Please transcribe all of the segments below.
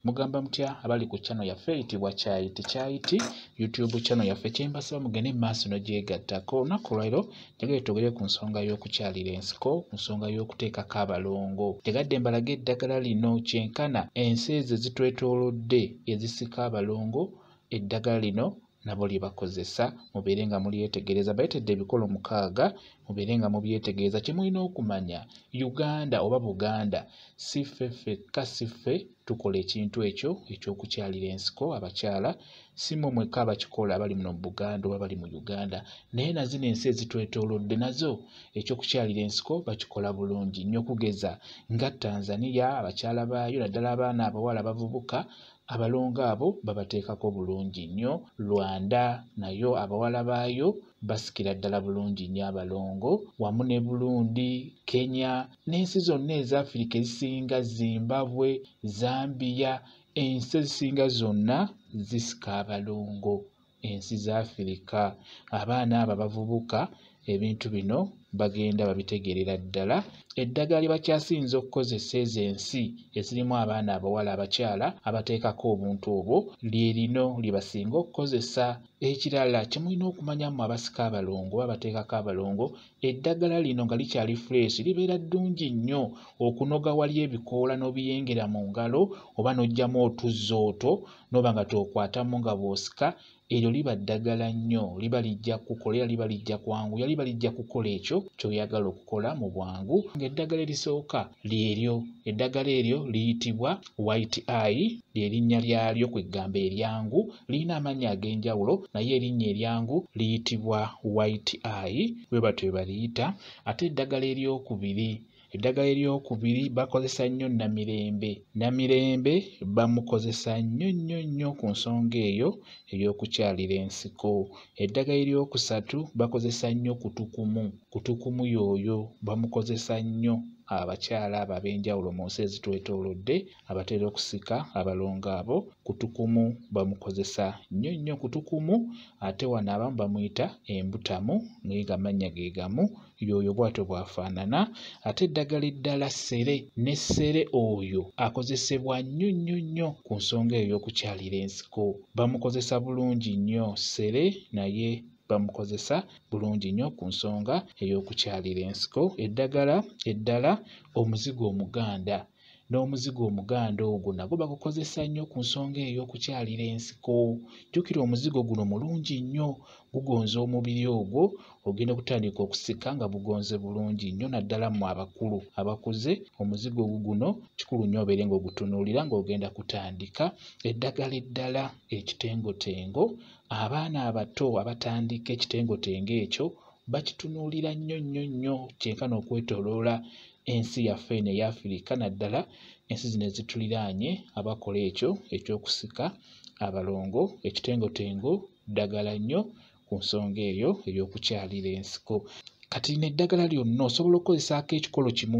Mugamba mutya abali ku channel yaffe eyitibwa Kyayiti YouTube channel yaffe kyembasaba mugende maaso n'ogyegattako. Olunaku lwaleero njagala twogere ku nsonga y'okukyalira ensiko, ku nsonga y'okuteekako abalongo. Tegadde mbalaga eddagala lino kyenkana ensi ezo zitwetoolodde ezisika abalongo, eddagala lino nabo lyebakozesa. Mubeere nga mulyetegereza. Bayitedde ebikolo 6 mubeere nga mubyetegereza. Kye mulina okumanya, Uganda oba Buganda si ffe ffekka, si ffe tukola ekintu ekyo eky'okukyalira ensiko abakyala, si mmwe mwekka abakikola abali muno mu Buganda oba bali mu Uganda, naye na zino ensi ezitwetoolodde nazo ekyokukyalira ensiko bakikola bulungi nnyo. Kugeza nga Tanzania, abakyala baayo naddala abaana abawala abavubuka, abalongo abo babateekako bulungi nnyo. Rwanda nayo abawala baayo basikira ddala bulungi nnyo abalongo, wamu ne Burundi, Kenya n'ensi zonna eza Africa ezisinga, Zimbabwe, Zambia, ensi ezisinga zonna zisika abalongo. Ensi za Africa abaana abo abavubuka ebintu bino bagenda babitegerera ddala. Eddagala lye bakyasinza okukozesa ezo ensi ezirimu abaana abawala abakyala abateekako obuntu obwo lye lino lye basinga okukozesa. Ekirala kye mulina okumanya mmwe abasika abalongo abateekako abalongo, eddagala lino nga likyali fresh libeera ddungi nnyo okunoga wali ebikoola n'obiyengera mu ngalo oba n'oggyamu otuzooto n'oba nga tokwatamu nga bw'osika. Eryo liba ddagala nnyo, liba lijja kukolera, liba lijja kwanguya, liba lijja kukola ekyo ky'oyagala okukola mu bwangu. Ng'eddagala erisooka lyeryo, eddagala eryo liyitibwa white eye, ly'erinnya lyalyo kwegamba eryangu. Lirina amannya ag'enjawulo naye erinnya eryangu liyitibwa white eye, bwe batyo bwe baliyita. Ate eddagala eryokubiri bakozesa nnyo Namirembe. Namirembe bamukozesa nnyo ku nsonga eyo ey'okukyalira ensiko. Eddagala eryokusatu bakozesa nnyo Kutukumu. Kutukumu y'oyo bamukozesa nnyo abakyala abo ab'enjawulo mu nsi ezitwetoolodde abatera okusika abalongo abo. Kutukumu bamukozesa nnyo Kutukumu. Ate wano abamu bamuyita Embutamu naye gamannya ge gamu, y'oyo bw'atyo bw'afaanana. Ate eddagala eddala Ssere, ne Ssere oyo akozesebwa nnyo ku nsonga eyo y'okukyalira ensiko. Bamukozesa bulungi nnyo Ssere, naye bamukozesa bulungi nnyo ku nsonga ey'okukyalira ensiko. Eddagala eddala Omuzigo Omuganda. N'omuzigo Omuganda ogwo nagwo bagukozesa nnyo ku nsonga ey'okukyalira ensiko. Jjukira omuzigo guno mulungi nnyo, gugonza omubiri ogwo. Ogenda kutandika okusika nga bugonze bulungi nnyo, naddala mu abakulu abakuze. Omuzigo guno kikulu nnyo obeere ng'ogutunuulira ng'ogenda kutandika. Eddagala eddala Ekitengotengo, abaana abato abatandika ekitengotengo ekyo bakitunuulira nnyo kyenkana okwetooloola ensi yaffe eno eya Africa, naddala ensi zino ezituliraanye abakola ekyo ekyokusika abalongo. Ekitengotengo ddagala nnyo ku nsonga eyo ey'okukyalira ensiko. Kati n'eddagala lyonna osobola okukozesaako ekikolo kimu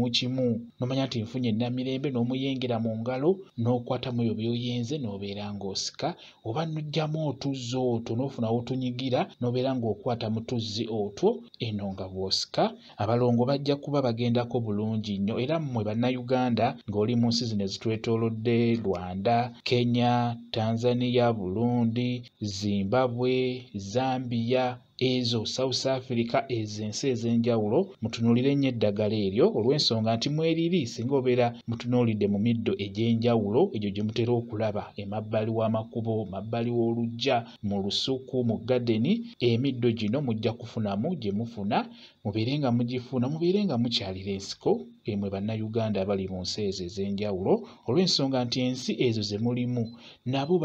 n'omanya nti nfunye Namirembe n'omuyengera mu ngalo n'okwatamu ebyo by'oyenze n'obeera ng'osika, oba n'oggyamu otuzzi otwo n'ofunawo otunyigira n'obeera ng'okwata mu tuzzi otwo eno nga bw'osika. Abalongo bajja kuba bagendako bulungi nnyo. Era mmwe bannayuganda ng'oli mu nsi zino ezitwetoolodde, Rwanda, Kenya, Tanzania, Burundi, Zimbabwe, Zambia, ezo South Africa, ezo ensi ez'enjawulo mutunuulire nnyo eddagala eryo olw'ensonga nti mweriri singa obeera mutunuulidde mu middo egy'enjawulo egyo gye mutera okulaba emabbali w'amakubo, mabbali w'oluggya, mu lusuku, mu gadeni. Emiddo gino mujja kufunamu gye mufuna, mubeere nga mugifuna, mubeere nga mukyalira ensiko emwe bannayuganda abali mu nsi ezo ez'enjawulo, olw'ensonga nti ensi ezo ze mulimu nabo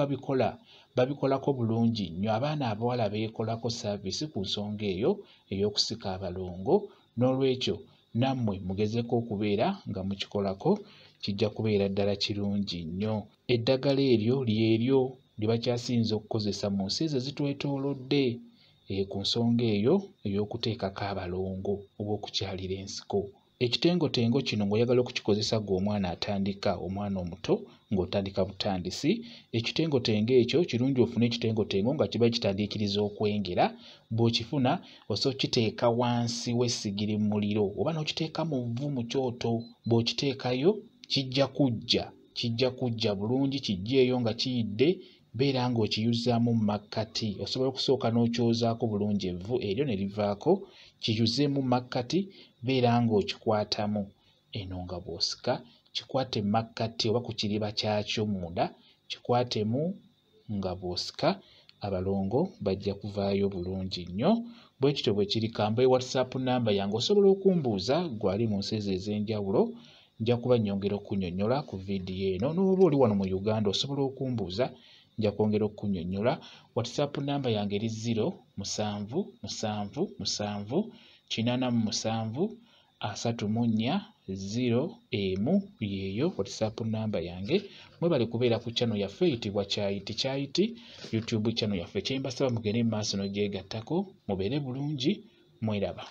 babikolako bulungi nnyo. Abaana abawala beekolako saaviisi ku nsonga eyo ey'okusika abalongo. N'olwekyo nammwe mugezeko okubeera nga mukikolako, kijja kubeera ddala kirungi nnyo. Eddagala eryo lyeryo lye bakyasinza okukozesa mu nsi ezo ezitwetoolodde ku nsonga eyo ey'okuteekako abalongo oba okukyalira ensiko. Ekitengotengo kino ng'oyagala okukikozesa gw'omwana atandika, omwana omuto ng'otandika butandisi, ekitengotengo ekyo kirungi ofune ekitengotengo nga kiba kitandiikiriza okwengera. Bw'okifuna osobola okiteeka wansi w'essigiri mu muliro oba n'okiteeka mu vvu mu kyoto. Bw'okiteekayo kijja kujja kijja kujja bulungi kijjeeyo nga kiyidde beera ng'okiyuzaamu mu makkati. Osobola okusooka n'okyozaako bulungi evvu eryo ne livaako, kiyuzeemu mu makkati beera ng'okikwatamu. Eno nga bw'osika kikwate mu makkati oba ku kiriba kyakyo munda, kikwatemu nga bw'osika abalongo bajja kuvaayo bulungi nnyo. Bwe kityo bwe kiri. Kambe WhatsApp namba yange osobola okumbuuza gwali mu nsi ez'enjawulo, nja kuba nnyongera okunnyonnyola ku vidiyo eno. N'oba oli wano mu Uganda osobola okumbuuza, nja kwongera okunnyonnyola. WhatsApp namba yange eri 0777873401 yeeyo WhatsApp namba yange. Mwebale kubeera ku channel yaffe eyitibwa Kyayiti YouTube channel yaffe. Kye mbasaba mugende mu maaso n'ogyegattako, mubeere bulungi, mweraba.